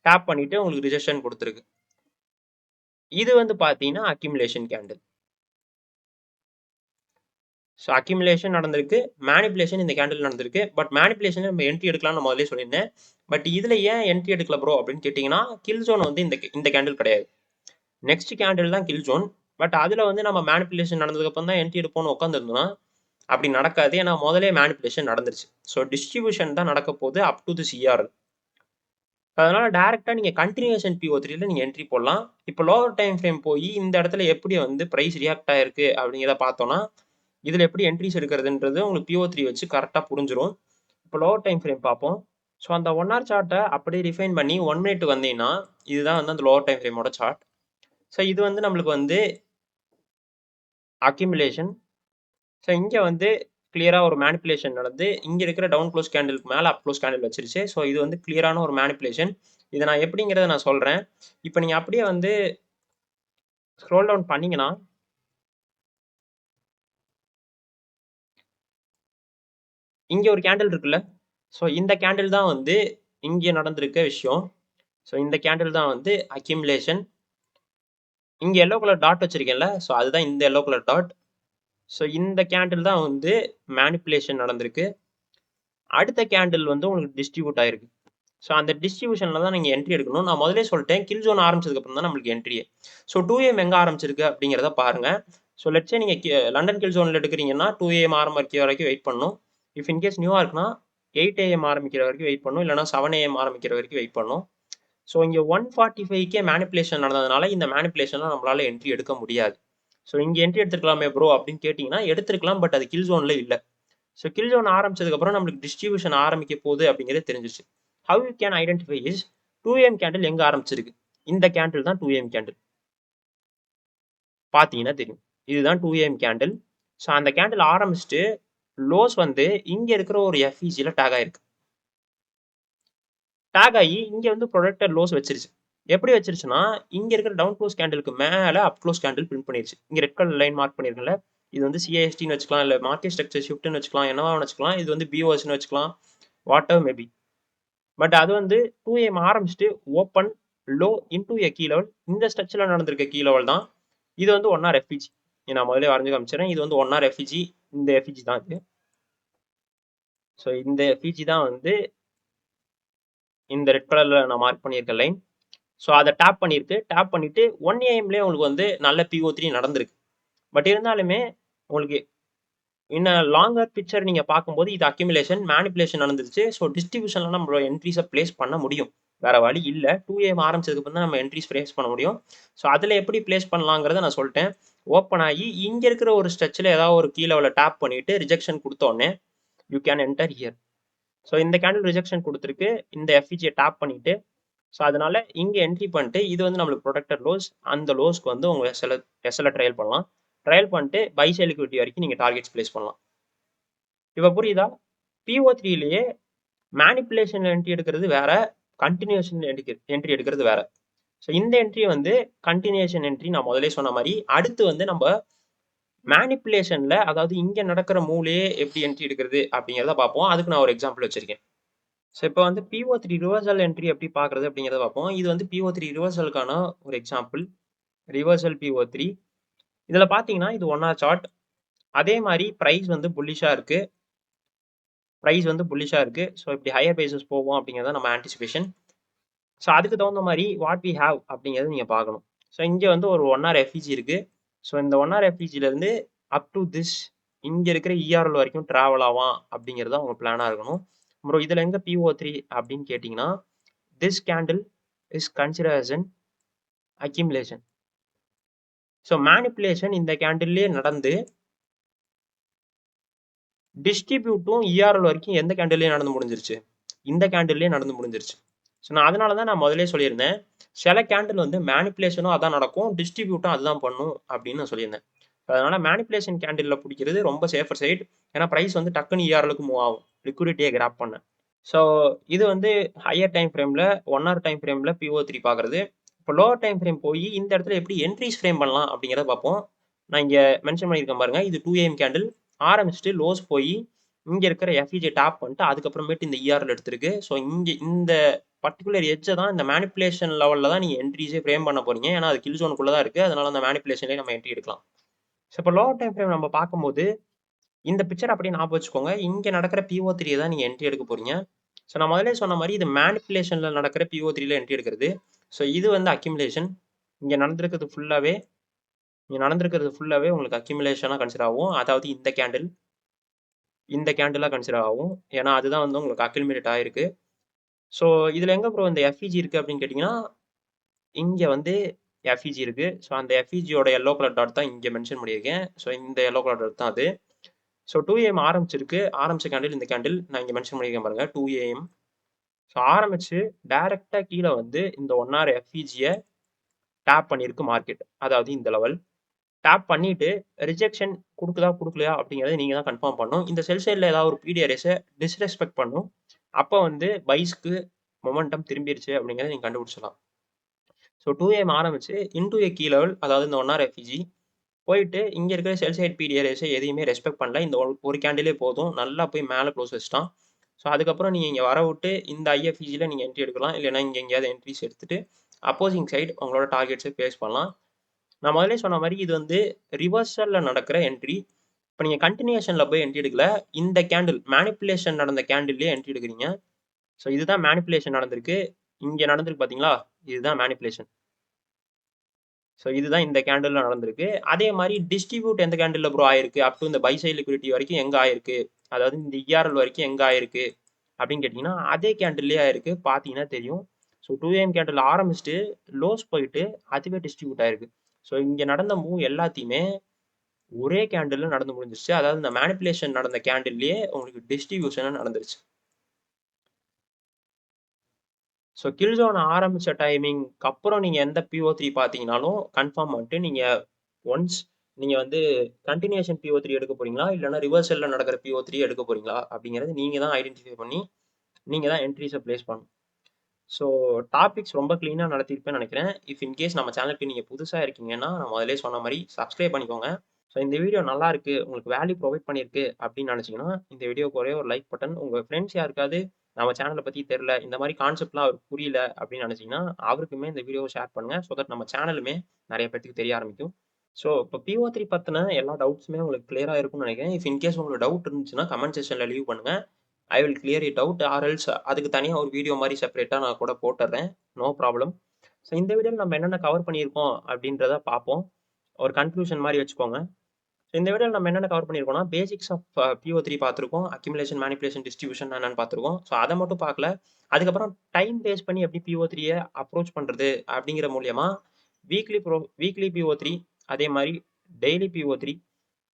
டேப் பண்ணிட்டு உங்களுக்கு ரிஜெக்ஷன் கொடுத்துருக்கு. இது வந்து பார்த்தீங்கன்னா அக்யூமுலேஷன் கேண்டில். ஸோ அக்யூமுலேஷன் நடந்திருக்கு, மேனிப்புலேஷன் இந்த கேண்டில் நடந்திருக்கு. பட் மேனிப்புலேஷன் நம்ம என்ட்ரி எடுக்கலாம்னு நான் முதல்ல சொல்லியிருந்தேன். பட் இதில் ஏன் என்ட்ரி எடுக்கல ப்ரோ அப்படின்னு கேட்டிங்கன்னா, கில் ஜோன் வந்து இந்த கேண்டில் கிடையாது. நெக்ஸ்ட் கேண்டில் தான் கில் ஜோன். பட் அதில் வந்து நம்ம மேனிப்புலேஷன் நடந்ததுக்கப்புறம் தான் என்ட்ரி எடுப்போம்னு உட்காந்துருந்தோம்னா அப்படி நடக்காது. ஏன்னா முதலே மேனிப்புலேஷன் நடந்துருச்சு. ஸோ டிஸ்ட்ரிபியூஷன் தான் நடக்க போகுது அப் டு திஸ் ERL. அதனால டைரக்டா நீங்க கண்டினியூஷன் PO3ல நீங்க என்ட்ரி போடலாம். இப்போ லோவர் டைம் ஃப்ரேம் போய் இந்த இடத்துல எப்படி வந்து பிரைஸ் ரியாக்ட் ஆயிருக்கு அப்படிங்கிறத பார்த்தோம்னா, இதுல எப்படி என்ட்ரிஸ் எடுக்கிறதுன்றது உங்களுக்கு PO3 வச்சு கரெக்டா புரிஞ்சிரும். இப்போ லோவர் டைம் ஃப்ரேம் பார்ப்போம். ஸோ அந்த 1 hour சார்ட்டை அப்படியே ரிஃபைன் பண்ணி 1 minute வந்தீங்கன்னா, இதுதான் வந்து அந்த லோவர் டைம் ஃப்ரேமோட சார்ட். ஸோ இது வந்து நம்மளுக்கு வந்து அக்யூமுலேஷன். ஸோ இங்க வந்து கிளியரா ஒரு மேனிப்புலேஷன் நடந்து இங்க இருக்கிற டவுன் க்ளோஸ் கேண்டிலுக்கு மேல அப் க்ளோஸ் கேண்டில் வச்சிருச்சு. ஸோ இது வந்து கிளியரான ஒரு மேனிப்புலேஷன். இதை நான் எப்படிங்கிறத நான் சொல்றேன். இப்போ நீங்க அப்படியே வந்து ஸ்க்ரோல் டவுன் பண்ணீங்கன்னா, இங்க ஒரு கேண்டில் இருக்குல்ல. ஸோ இந்த கேண்டில் தான் வந்து இங்க நடந்திருக்க விஷயம். ஸோ இந்த கேண்டில் தான் வந்து அக்யூமுலேஷன். இங்க எல்லோ கலர் டாட் வச்சிருக்கேன்ல. ஸோ அதுதான் இந்த எல்லோ கலர் டாட். ஸோ இந்த கேண்டில் தான் வந்து மேனிப்புலேஷன் நடந்திருக்கு. அடுத்த கேண்டில் வந்து உங்களுக்கு டிஸ்ட்ரிபியூட் ஆயிருக்கு. ஸோ அந்த டிஸ்ட்ரிபியூஷன்ல தான் நீங்க என்ட்ரி எடுக்கணும். நான் முதலே சொல்லிட்டேன், கில் ஜோன் ஆரம்பிச்சதுக்கு அப்புறம் தான் நம்மளுக்கு என்ட்ரியே. ஸோ 2 AM எங்க ஆரம்பிச்சிருக்கு அப்படிங்கிறத பாருங்க. ஸோ லெட்ஸே நீங்க லண்டன் கில் ஜோன்ல எடுக்கிறீங்கன்னா 2 AM ஆரம்பிக்கிற வரைக்கும் வெயிட் பண்ணணும். இஃப் இன்கேஸ் நியூயார்க்னா 8 AM ஆரம்பிக்கிற வரைக்கும் வெயிட் பண்ணணும். இல்லைனா 7 AM ஆரம்பிக்கிற வரைக்கும் வெயிட் பண்ணணும். ஸோ இங்க 145கே மேனிப்புலேஷன் நடந்ததுனால இந்த மேனிப்புலேஷன்ல நம்மளால என்ட்ரி எடுக்க முடியாது. ஸோ இங்க என்ட்ரி எடுத்துருக்கலாமே ப்ரோ அப்படின்னு கேட்டீங்கன்னா எடுத்துருக்கலாம். பட் அது கில் ஜோன்ல இல்லை. ஸோ கில் ஜோன் ஆரம்பிச்சதுக்கு அப்புறம் நம்மளுக்கு டிஸ்ட்ரிபியூஷன் ஆரம்பிக்க போகுது அப்படிங்கிறது தெரிஞ்சிச்சு. How you can identify is 2 AM candle எங்க ஆரம்பிச்சிருக்கு? இந்த கேண்டில் தான் 2 AM கேண்டில். பார்த்தீங்கன்னா தெரியும். இதுதான் 2 AM கேண்டில். ஸோ அந்த கேண்டில் ஆரம்பிச்சுட்டு லோஸ் வந்து இங்க இருக்கிற ஒரு FEGல டேக் ஆயிருக்கு. டேக் ஆகி இங்க வந்து ப்ரொடக்டட் லோஸ் வச்சிருச்சு. எப்படி வச்சிருச்சுன்னா, இங்க இருக்கிற டவுன் க்ளோஸ் கேண்டிலுக்கு மேல அப் க்ளோஸ் கேண்டில் பிரிண்ட் பண்ணிருச்சு. இங்க ரெட் கலர் லைன் மார்க் பண்ணிருக்கல. இது வந்து CASTன்னு வச்சுக்கலாம், இல்ல மார்க்கெட் ஸ்ட்ரக்சர் ஷிஃப்ட்னு வச்சுக்கலாம், என்னவா வச்சுக்கலாம். இது வந்து BOSன்னு வச்சுக்கலாம். What ever maybe. பட் அது வந்து 2 AM ஆரம்பிச்சுட்டு open low into a key level. இந்த ஸ்ட்ரக்சர்ல நடந்திருக்க கீ லெவல் தான். இது வந்து 1 hour FEG. நான் முதல்ல வரைஞ்சு காமிச்சிடறேன். இது வந்து 1 hour FEG. இந்த FEG தான் இது. ஸோ இந்த FEG தான் வந்து இந்த ரெட் கலர்ல நான் மார்க் பண்ணியிருக்க லைன். ஸோ அதை டேப் பண்ணியிருக்கு. டேப் பண்ணிட்டு 1 AMலேயே உங்களுக்கு வந்து நல்ல PO3 நடந்திருக்கு. பட் இருந்தாலுமே உங்களுக்கு இன்னும் லாங்கர் பிக்சர் நீங்க பார்க்கும்போது இது அக்யூமுலேஷன், மேனிப்புலேஷன் நடந்துருச்சு. ஸோ டிஸ்ட்ரிபியூஷன்ல நம்மளோட என்ட்ரிஸை பிளேஸ் பண்ண முடியும். வேற வழி இல்ல. 2 AM ஆரம்பிச்சதுக்கு அப்புறம் தான் நம்ம என்ட்ரிஸ் பிளேஸ் பண்ண முடியும். ஸோ அதுல எப்படி பிளேஸ் பண்ணலாங்கிறத நான் சொல்லிட்டேன். ஓப்பன் ஆகி இங்க இருக்கிற ஒரு ஸ்ட்ரெச்ல ஏதாவது ஒரு கீ லெவல டேப் பண்ணிட்டு ரிஜெக்ஷன் கொடுத்த உடனே you can enter here. So இந்த கேண்டில் ரிஜெக்ஷன் கொடுத்துருக்கு. இந்த FEG டேப் பண்ணிட்டு ஸோ அதனால இங்க என்ட்ரி பண்ணிட்டு இது வந்து நம்மளுக்கு ப்ரொடக்டட் லோஸ். அந்த லோஸ்க்கு வந்து உங்க SL ட்ரையல் பண்ணலாம். ட்ரையல் பண்ணிட்டு பை சைட் லிக்விடிட்டி வரைக்கும் நீங்க டார்கெட்ஸ் பிளேஸ் பண்ணலாம். இப்ப புரியுதா? PO3லயே மேனிப்புலேஷன் என்ட்ரி எடுக்கிறது வேற, கண்டினியூஷன் என்ட்ரி எடுக்கிறது வேற. ஸோ இந்த என்ட்ரி வந்து கண்டினியூஷன் என்ட்ரி நான் முதலே சொன்ன மாதிரி. அடுத்து வந்து நம்ம மேனிப்புலேஷன்ல அதாவது இங்க நடக்கிற மூவ்லயே எப்படி என்ட்ரி எடுக்கிறது அப்படிங்கிறத பார்ப்போம். அதுக்கு நான் ஒரு எக்ஸாம்பிள் வச்சிருக்கேன். ஸோ இப்போ வந்து PO3 ரிவர்சல் என்ட்ரி எப்படி பார்க்கறது அப்படிங்கிறத பார்ப்போம். இது வந்து PO3 ரிவர்சலுக்கான ஒரு எக்ஸாம்பிள். Reversal PO3. இதுல பார்த்தீங்கன்னா இது 1 hour சார்ட். அதே மாதிரி பிரைஸ் வந்து புல்லிஷா இருக்கு. பிரைஸ் வந்து புல்லிஷா இருக்கு. ஸோ இப்படி ஹையர் பேசஸ் போவோம் அப்படிங்கிறத நம்ம ஆன்டிசிபேஷன். ஸோ அதுக்கு தகுந்த மாதிரி வாட் வி ஹேவ் அப்படிங்கிறத நீங்க பார்க்கணும். ஸோ இங்க வந்து ஒரு 1 hour FEG இருக்கு. ஸோ இந்த 1 hour FEGல இருந்து அப் டு திஸ் இங்க இருக்கிற இஆர்எல் வரைக்கும் டிராவல் ஆவான் அப்படிங்கிறது உங்க பிளானா இருக்கணும். ப்ரோ இதுல எங்க PO3 அப்படின்னு கேட்டீங்கன்னா, this candle is consider as an accumulation. So manipulation இந்த கேண்டில்லே நடந்து டிஸ்ட்ரிபியூட்டும் இஆர்எல் வரைக்கும் எந்த கேண்டில்லே நடந்து முடிஞ்சிருச்சு, இந்த கேண்டில்லே நடந்து முடிஞ்சிருச்சு. ஸோ நான் அதனால தான் நான் முதலே சொல்லியிருந்தேன், சில கேண்டில் வந்து மேனிப்புலேஷனும் அதான் நடக்கும், டிஸ்ட்ரிபியூட்டும் அதுதான் பண்ணும் அப்படின்னு நான் சொல்லியிருந்தேன். அதனால மேனிப்புலேஷன் கேண்டில்ல பிடிக்கிறது ரொம்ப சேஃபர் சைட். ஏன்னா பிரைஸ் வந்து டக்குன்னு இஆர்எலுக்கு மூவ் ஆகும் லிக்விடிட்டியை கிராப் பண்ண. ஸோ இது வந்து ஹையர் டைம் ஃப்ரேமில் 1 hour டைம் ஃப்ரேமில் PO3 பார்க்குறது. இப்போ லோவர் டைம் ஃப்ரேம் போய் இந்த இடத்துல எப்படி என்ட்ரிஸ் ஃப்ரேம் பண்ணலாம் அப்படிங்கிறத பார்ப்போம். நான் இங்கே மென்ஷன் பண்ணியிருக்கேன் பாருங்க, இது 2 AM கேண்டில் ஆரம்பிச்சுட்டு லோஸ் போய் இங்கே இருக்கிற FEJ டாப் பண்ணிட்டு அதுக்கப்புறமேட்டு இந்த இஆர்எல் எடுத்திருக்கு. ஸோ இங்கே இந்த பர்டிகுலர் எட்ஜை தான் இந்த மேனிப்புலேஷன் லெவலில் தான் நீங்கள் என்ட்ரிஸே ஃப்ரேம் பண்ண போறீங்க. ஏன்னா அது கில் ஜோனுக்குள்ளே தான் இருக்குது, அதனால அந்த மேனிப்புலேஷன்லேயே நம்ம என்ட்ரி எடுக்கலாம். ஸோ இப்போ லோவர் டைம் ஃப்ரேம் நம்ம பார்க்கும்போது இந்த பிக்சர் அப்படியே ஞாபகம் வச்சுக்கோங்க, இங்கே நடக்கிற PO3 தான் நீங்கள் என்ட்ரி எடுக்க போறீங்க. ஸோ நான் முதலே சொன்ன மாதிரி இது மேனிப்புலேஷனில் நடக்கிற PO3ல என்ட்ரி எடுக்கிறது. ஸோ இது வந்து அக்யூமுலேஷன். இங்கே நடந்திருக்கிறது ஃபுல்லாகவே உங்களுக்கு அக்யூமுலேஷனாக கன்சிடர் ஆகும். அதாவது இந்த கேண்டிலாக கன்சிடர் ஆகும். ஏன்னா அதுதான் வந்து உங்களுக்கு அக்யூமுலேட் ஆயிருக்கு. ஸோ இதில் எங்கே ப்ரோ இந்த FEG இருக்குது அப்படின்னு கேட்டிங்கன்னா, இங்கே வந்து FEG இருக்குது. ஸோ அந்த FEGயோட எல்லோ கலர் டாட் தான் இங்கே மென்ஷன் பண்ணியிருக்கேன். ஸோ இந்த எல்லோ கலர் டாட் தான் அது. ஸோ 2 AM ஆரம்பிச்சிருக்கு. ஆரம்பிச்ச கேண்டில் இந்த கேண்டில் நான் இங்கே மென்ஷன் பண்ணியிருக்கேன் பாருங்க, 2 AM. ஸோ ஆரம்பிச்சு டைரக்டாக கீழே வந்து இந்த 1 hour FEGயை டேப் பண்ணியிருக்கு மார்க்கெட். அதாவது இந்த லெவல் டேப் பண்ணிட்டு ரிஜெக்ஷன் கொடுக்குதா கொடுக்கலையா அப்படிங்கிறத நீங்கள் தான் கன்ஃபார்ம் பண்ணணும். இந்த செல் சைடில் ஏதாவது ஒரு PDRSை டிஸ்ரெஸ்பெக்ட் பண்ணும். அப்போ வந்து பைஸ்க்கு மொமெண்டம் திரும்பிடுச்சு அப்படிங்கிறத நீங்கள் கண்டுபிடிச்சலாம். ஸோ 2 AM ஆரம்பிச்சு இன்டூ ஏ கீ லெவல், அதாவது இந்த 1 hour FEG போயிட்டு இங்கே இருக்கிற செல் சைட் PDRSை எதையுமே ரெஸ்பெக்ட் பண்ணல. இந்த ஒரு கேண்டிலே போதும், நல்லா போய் மேலே க்ளோஸ் வச்சுட்டான். ஸோ அதுக்கப்புறம் நீங்கள் இங்கே வர விட்டு இந்த IFEGயில் நீங்கள் என்ட்ரி எடுக்கலாம். இல்லைனா இங்கே எங்கேயாவது என்ட்ரிஸ் எடுத்துட்டு அப்போசிங் சைடு உங்களோட டார்கெட்ஸை ஃபேஸ் பண்ணலாம். நான் முதலே சொன்ன மாதிரி இது வந்து ரிவர்சலில் நடக்கிற என்ட்ரி. இப்போ நீங்கள் கண்டினியூஷனில் போய் என்ட்ரி எடுக்கல, இந்த கேண்டில் மேனிப்புலேஷன் நடந்த கேண்டில்லே என்ட்ரி எடுக்கிறீங்க. ஸோ இதுதான் மேனிப்புலேஷன் நடந்திருக்கு. இங்கே நடந்திருக்கு பார்த்தீங்களா, இதுதான் மேனிப்புலேஷன். ஸோ இதுதான் இந்த கேண்டில் நடந்திருக்கு. அதே மாதிரி டிஸ்ட்ரிபியூட் எந்த கேண்டில் ப்ரோ ஆயிருக்கு அப் டு இந்த பை சைட் லிக்விடிட்டி வரைக்கும் எங்கே ஆயிருக்கு, அதாவது இந்த இஆர்எல் வரைக்கும் எங்கே ஆயிருக்கு அப்படின்னு கேட்டிங்கன்னா அதே கேண்டில்லே ஆயிருக்கு. பார்த்தீங்கன்னா தெரியும். ஸோ 2 AM கேண்டில் ஆரம்பிச்சுட்டு லோஸ் போயிட்டு அதுவே டிஸ்ட்ரிபியூட் ஆயிருக்கு. ஸோ இங்கே நடந்த மூவ் எல்லாத்தையுமே ஒரே கேண்டில் நடந்து முடிஞ்சிருச்சு. அதாவது இந்த மேனிப்புலேஷன் நடந்த கேண்டில்லையே உங்களுக்கு டிஸ்ட்ரிபியூஷன் நடந்துருச்சு. ஸோ கில் ஜோன் ஆரம்பிச்ச டைமிங்க்கு அப்புறம் நீங்கள் எந்த PO3 பார்த்தீங்கனாலும் கன்ஃபார்ம் பண்ணிட்டு நீங்கள் ஒன்ஸ் நீங்கள் வந்து கண்டினியூஷன் PO3 எடுக்க போறீங்களா, இல்லைனா ரிவர்சலில் நடக்கிற PO3 எடுக்க போறீங்களா அப்படிங்கிறது நீங்கள் தான் ஐடென்டிஃபை பண்ணி நீங்கள் தான் என்ட்ரிஸை பிளேஸ் பண்ணணும். ஸோ டாபிக்ஸ் ரொம்ப க்ளீனாக நடத்தியிருப்பேன்னு நினைக்கிறேன். இஃப் இன்கேஸ் நம்ம சேனலுக்கு நீங்கள் புதுசாக இருக்கீங்கன்னா நான் முதலே சொன்ன மாதிரி சப்ஸ்கிரைப் பண்ணிக்கோங்க. ஸோ இந்த வீடியோ நல்லா இருக்கு, உங்களுக்கு வேல்யூ ப்ரொவைட் பண்ணியிருக்கு அப்படின்னு நினச்சிங்கன்னா இந்த வீடியோக்கு ஒரே ஒரு லைக் பட்டன், உங்கள் ஃப்ரெண்ட்ஸ் யாருக்காவது நம்ம சேனலை பற்றி தெரில, இந்த மாதிரி கான்செப்ட்லாம் அவருக்கு புரியல அப்படின்னு நினச்சிங்கன்னா அவருக்குமே இந்த வீடியோவை ஷேர் பண்ணுங்கள். ஸோ தட் நம்ம சேனலுமே நிறைய பேருக்கு தெரிய ஆரம்பிக்கும். ஸோ இப்போ PO3 பற்றின எல்லா டவுட்ஸுமே உங்களுக்கு கிளியராக இருக்கும்னு நினைக்கிறேன். இஃப் இன்கேஸ் உங்களுக்கு டவுட் இருந்துச்சுன்னா கமெண்ட் செக்ஷனில் லீவ் பண்ணுங்கள். I will clear it out, or else அதுக்கு தனியாக ஒரு வீடியோ மாதிரி செப்பரேட்டாக நான் கூட போட்டுடுறேன், நோ ப்ராப்ளம். ஸோ இந்த வீடியோவில் நம்ம என்னென்ன கவர் பண்ணியிருக்கோம் அப்படின்றத பார்ப்போம். ஒரு கன்க்ளூஷன் மாதிரி வச்சுக்கோங்க. இந்த வீடியோவில் நம்ம என்னென்ன கவர் பண்ணியிருக்கோம்னா பேசிக்ஸ் ஆஃப் PO3 பார்த்துருக்கோம், அக்யூமுலேஷன், மேனிப்புலேஷன், டிஸ்ட்ரிபியூஷன் என்னென்னு பார்த்துருக்கோம். ஸோ அதை மட்டும் பார்க்கல, அதுக்கப்புறம் டைம் பேஸ் பண்ணி எப்படி PO3யை அப்ரோச் பண்ணுறது அப்படிங்கிற மூலியமா வீக்லி PO3, அதே மாதிரி டெய்லி PO3,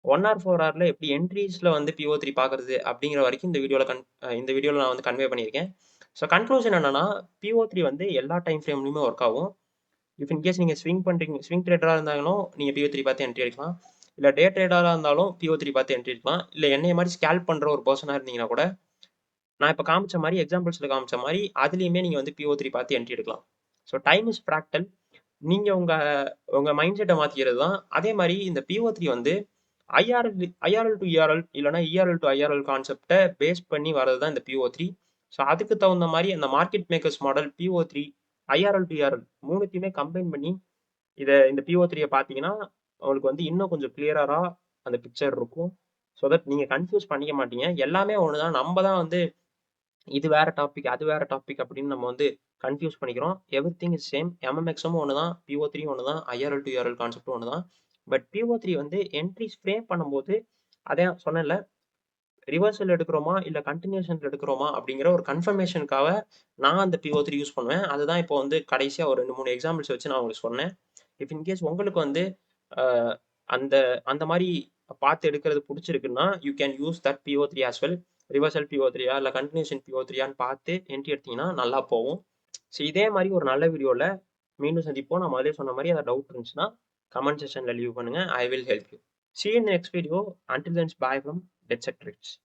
1 hour 4 hourல எப்படி என்ட்ரிஸில் வந்து PO3 பார்க்குறது அப்படிங்கிற வரைக்கும் இந்த வீடியோவில் நான் வந்து கன்வே பண்ணியிருக்கேன். ஸோ கன்க்ளூஷன் என்னன்னா, PO3 வந்து எல்லா டைம் ஃப்ரேம்லையுமே ஒர்க் ஆகும். இஃப் இன்கேஸ் நீங்கள் ஸ்விங் ட்ரேடராக இருந்தாலும் நீங்கள் PO3 பார்த்து என்ட்ரி எடுக்கலாம், இல்லை டே ட்ரேடராக இருந்தாலும் PO3 பார்த்து என்ட்ரி எடுக்கலாம், இல்லை என்னைய மாதிரி ஸ்கேல்ப் பண்ணுற ஒரு பர்சனாக இருந்தீங்கன்னா கூட நான் இப்போ காமிச்ச மாதிரி எக்ஸாம்பிள்ஸில் காமிச்ச மாதிரி அதுலேயுமே நீங்கள் வந்து PO3 பார்த்து என்ட்ரி எடுக்கலாம். ஸோ டைம் இஸ் ப்ராக்டல், நீங்கள் உங்கள் மைண்ட் செட்டை மாற்றிக்கிறது தான். அதே மாதிரி இந்த PO3 வந்து IRL டு ERL இல்லைனா ERL டு IRL கான்செப்டை பேஸ் பண்ணி வரது தான் இந்த PO3. ஸோ அதுக்கு தகுந்த மாதிரி அந்த market makers model PO3, IRL to ERL மூணுத்தையுமே கம்பைன் பண்ணி இந்த PO3யை பார்த்தீங்கன்னா உங்களுக்கு வந்து இன்னும் கொஞ்சம் கிளியரா அந்த பிக்சர் இருக்கும். ஸோ தட் நீங்கள் கன்ஃபியூஸ் பண்ணிக்க மாட்டீங்க. எல்லாமே ஒன்று தான், நம்ம தான் வந்து இது வேற டாபிக் அது வேற டாபிக் அப்படின்னு நம்ம வந்து கன்ஃபியூஸ் பண்ணிக்கிறோம். Everything is same. MMXமும் ஒன்று தான், PO3 ஒன்று தான், IRL டு ERL கான்செப்டும் ஒன்று தான். பட் PO3 வந்து என்ட்ரிஸ் ஃப்ரேம் பண்ணும்போது அதே சொன்னேன்ல, ரிவர்சல் எடுக்கிறோமா, இல்ல கன்டினியூஷன் எடுக்கிறோமா அப்படிங்கிற ஒரு கன்ஃபர்மேஷனுக்காக நான் அந்த PO3 யூஸ் பண்ணுவேன். அதுதான் இப்போ வந்து கடைசியா ஒரு 2, 3 எக்ஸாம்பிள்ஸ் வச்சு நான் உங்களுக்கு சொன்னேன். இஃப் இன்கேஸ் உங்களுக்கு வந்து அ அந்த அந்த மாரி பார்த்து எடுக்கிறது புடிச்சிருக்குன்னா, you can use that PO3 as well. Reversal PO3யா இல்ல கன்டினியூஷன் PO3யான்னு பார்த்து என்ட்ரி எடுத்தீங்கன்னா நல்லா போகும். ஸோ இதே மாரி ஒரு நல்ல வீடியோல மீண்டும் சந்திப்போம். நான் முதல்லயே சொன்ன மாரி ஏதாவது டவுட் இருந்துச்சுன்னா, கமெண்ட் செக்ஷன்ல லீவ் பண்ணுங்க. I will help you. See you in the next video. Until then, bye from Dead Set Tricks.